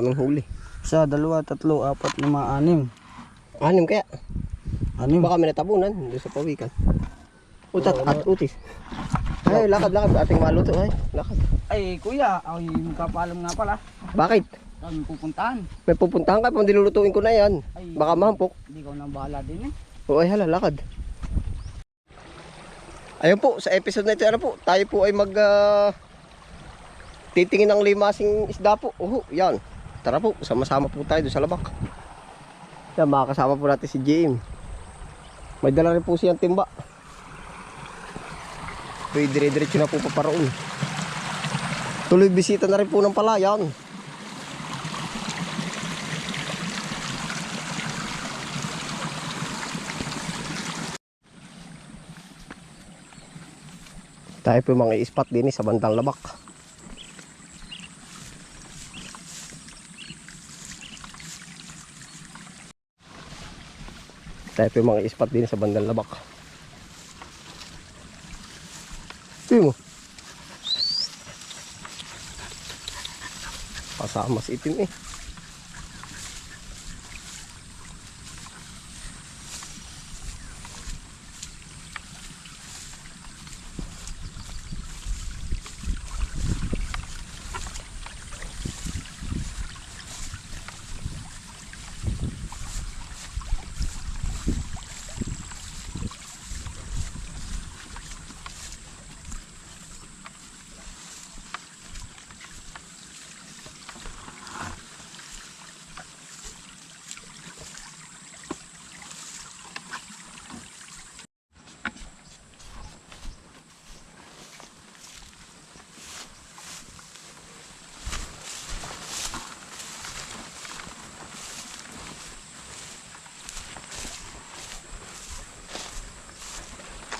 Kaming huli. Isa, dalawa, tatlo, apat, lima, anim. Anim kaya? Anim. Baka may natabunan doon sa pawikan. Utat at utis. Ay, lakad. Ating maluto ay. Lakad. Ay, kuya, ay magkapalam nga pala. Bakit? Kami pupuntahan. May pupuntahan ka pa, dilulutuin ko na yan. Ay, Baka mahampok. Hindi ko nang bahala din eh. O ay hala, lakad. Ayun po, sa episode na ito, ano po, tayo po ay titingin ng limasing isda po. Yan. Tara po, sama-sama po tayo doon sa labak. Yan, makakasama po natin si JM. May dala rin po siyang timba. Pwede dire-diretso na po paparoon. Tuloy bisita na rin po ng palayan. Tayo po mga ispat din sa bandang labak. Tayo po mga ispat din sa bandang labak. Ito mo. Pasamas itim eh.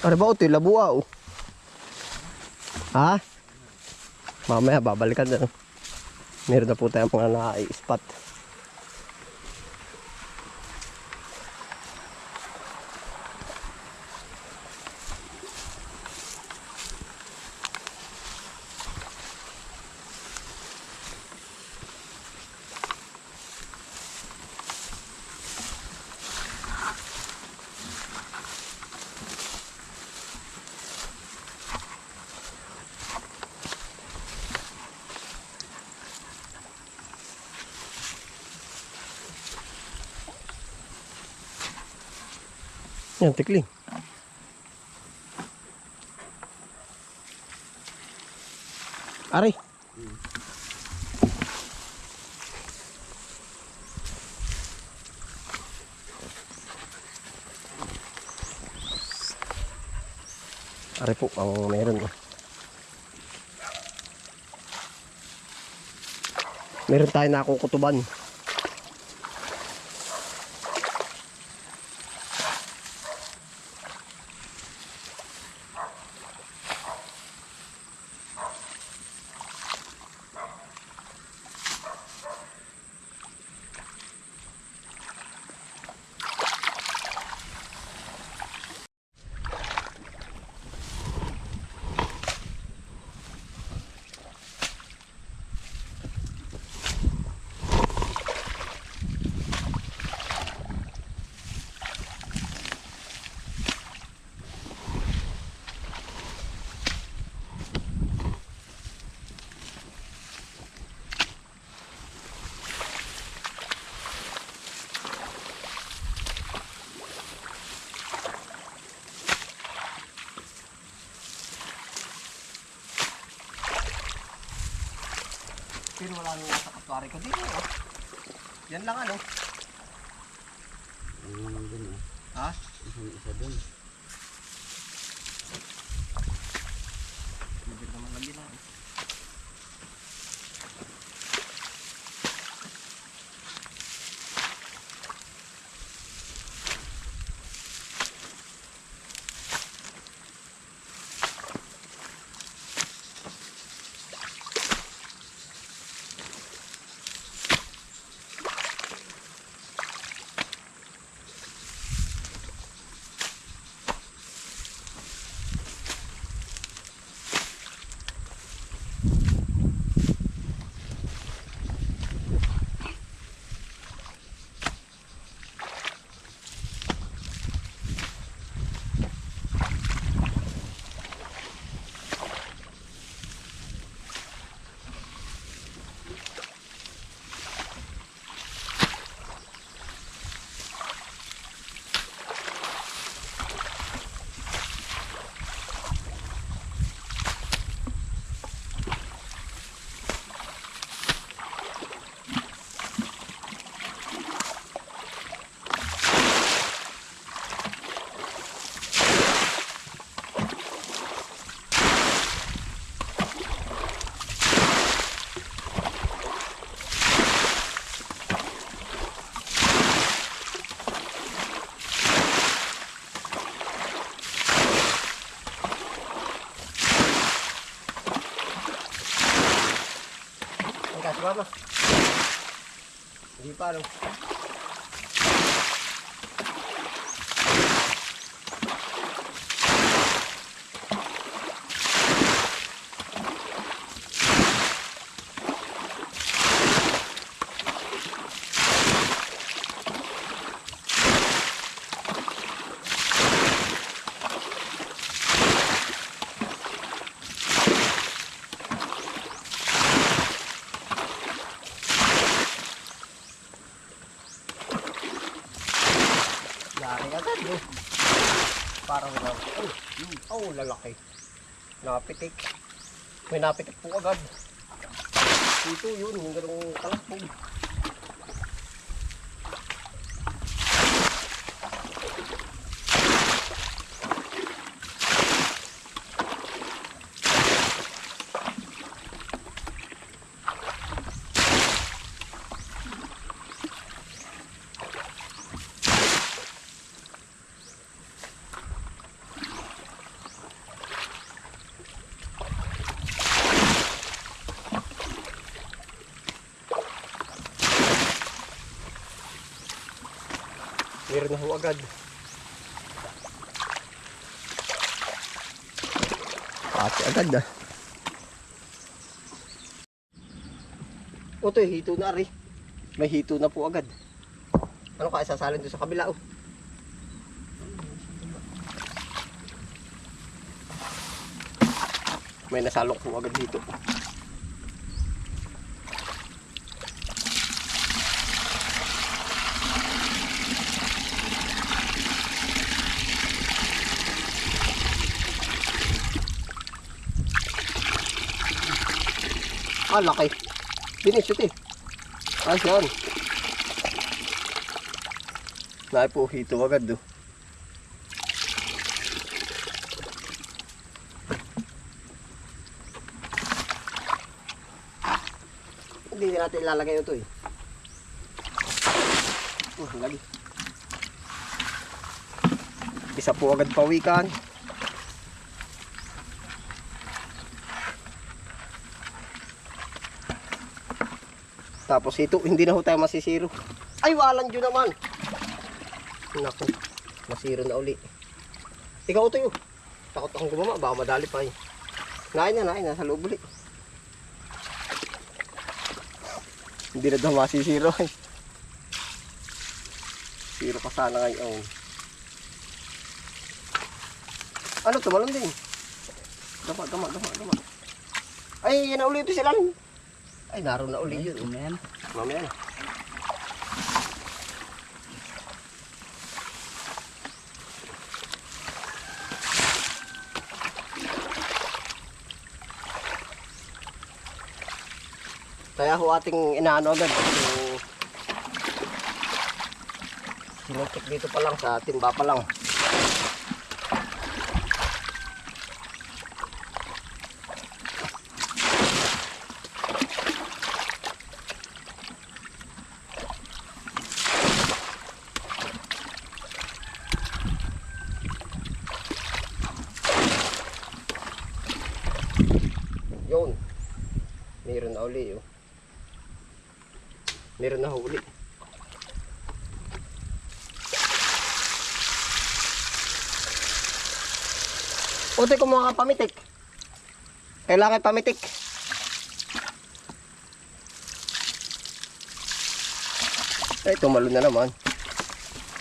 Ano ba ito? Labua oh. Ha? Mamaya babalikan na. Meron na po tayong mga na-spot. Yan, tikling. Aray. Aray po ang meron. Meron tayo nakukutuban. Pero wala nang nasa katwari ko dito. Yan lang ano. Ano naman dun eh. Ha? Isa dun. Bibir naman lang din ako. sama. Hindi pa, no? Yari agad, no? Parang lang. Oh, lalaki. Napitik. May napitik po agad. Dito yun, yung ganong kalapog. Meron na ho agad. Pati agad ah. O to, hito na rin. May hito na po agad. Ano kaya sasalin doon sa kabila oh. May nasalok po agad dito. Ah, laki. Binisot eh. Ayos yan. Naipo hito agad do. Hindi natin ilalagay ito eh. Lagi. Isa po agad pawikan. Tapos ito, hindi na ho tayo masisiro. Ay, walang dyan naman. Naku, masiro na uli. Ikaw ito yun. Takot akong gumama, baka madali pa eh. Nain na, sa loob uli. Hindi na daw masisiro eh. Siro pa sana ngayon. Ano, tumalon din. Dama. Ay, yan na uli ito sila. Ay, naroon na uli yun. Mamaya na. Kaya ho ating inaano agad. Sinuntik dito pa lang sa timba pa lang. Yun. Meron na uli oh. Meron na huli. Utoy kumuha ka pamitik. Kailangan pamitik. Ay, tumalo na naman.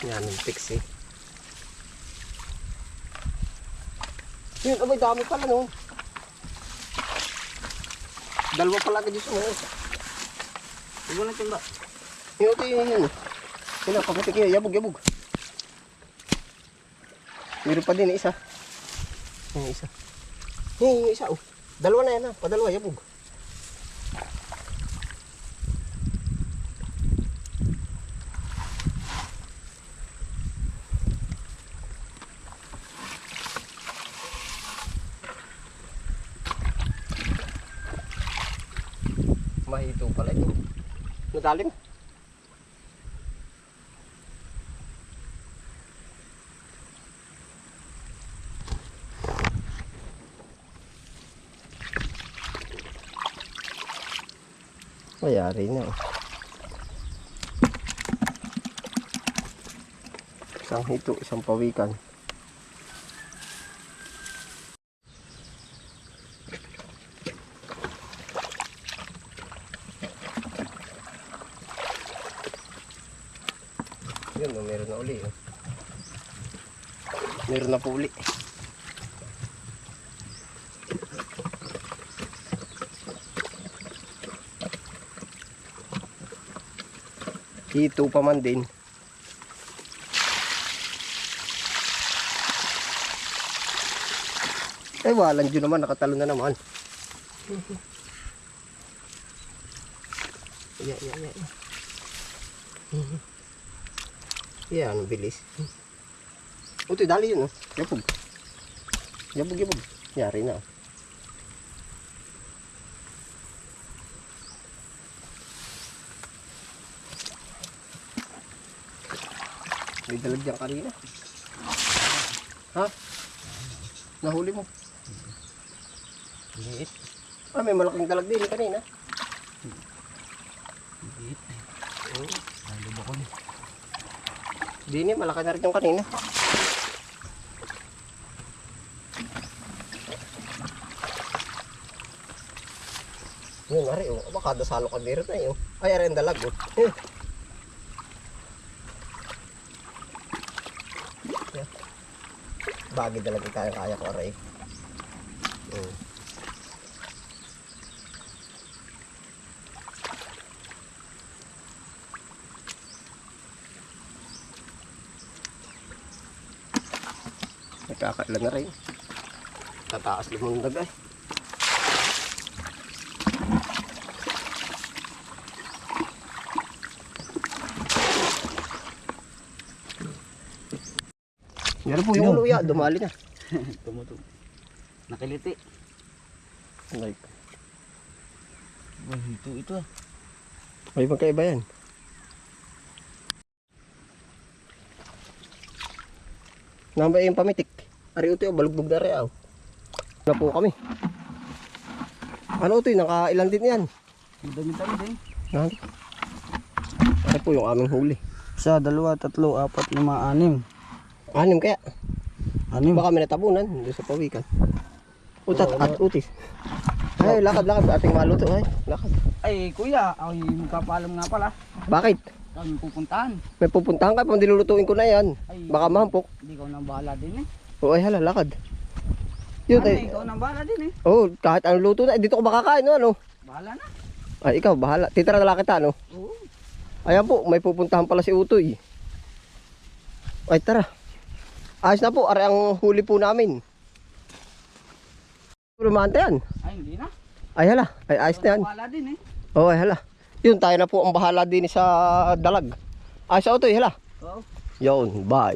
Yan, yung fix eh. Yun, abay, dami pala no. Dalawa pala ka dyan sa mga. Huwag lang timba. Yun, ito yun. Sino, pamitik yun. Yabog. Meron pa din isa. Yung isa. Yung isa oh. Dalawa na yan ha. Padalawa, yabog. Mahito pala ito. Nadalim. Ayari na. Isang hito, isang pawikan. Yun, meron na uli. Meron na po uli. Hito pa man din. Ay, walang dyan naman. Nakatalo na naman. Yeah. Yan, ang bilis. Ito, dali yun. Yabog. Yabog. Yari na. May dalag dyan kanina. Ha? Nahuli mo. Liit. Ah, may malaking dalag din kanina. Liit. Lalo ba ko na? Dini, malaki na rin yung kanina. Yun, ari, oh. Baka dasalo ka dito na yun. Ay, ari ang dalag, oh. Bagay dalag yung kaya ko, ari. Nagkakailan na rin. Tataas limang dagay. Yan po yung luya, dumali na. Tumutok. Nakiliti. Like, Ito ah. may magkaiba yan. Nambay yung pamitik. Ari ito yung balugbog na rin. Na po kami. Ano ito yung nakailan din yan? Dami-dami din. Ano? Ari po yung aming huli. 1, 2, 3, 4, 5, 6. 6 kaya. 6. Baka may natabunan. Doon sa pawikan. Utat at utis. Ay, lakad. Ating maluto. Ay, lakad. Ay, kuya. Ay, magpapaalam nga pala. Bakit? Kami pupuntahan. May pupuntahan ka pa. Dilulutuin ko na yan. Ay, Baka mahampok. Hindi ko nang bahala din eh. O ay, hala, lakad. Yun, ay. Ikaw nang bahala din eh. Oh, kahit anong luto na. Dito ko makakain, no, ano? Bahala na. Ay, ikaw, bahala. Titira na lang kita, no? Oo. Ayan po, may pupuntahan pala si Utoy. Ay, tara. Ayos na po, ari ang huli po namin. Rumante yan. Ay, hindi na. Ay, hala. Ay, ayos na yan. Bahala din eh. Oh, ay, hala. Yun, tayo na po ang bahala din sa dalag. Ayos na Utoy, hala. Oo. Yun, bye.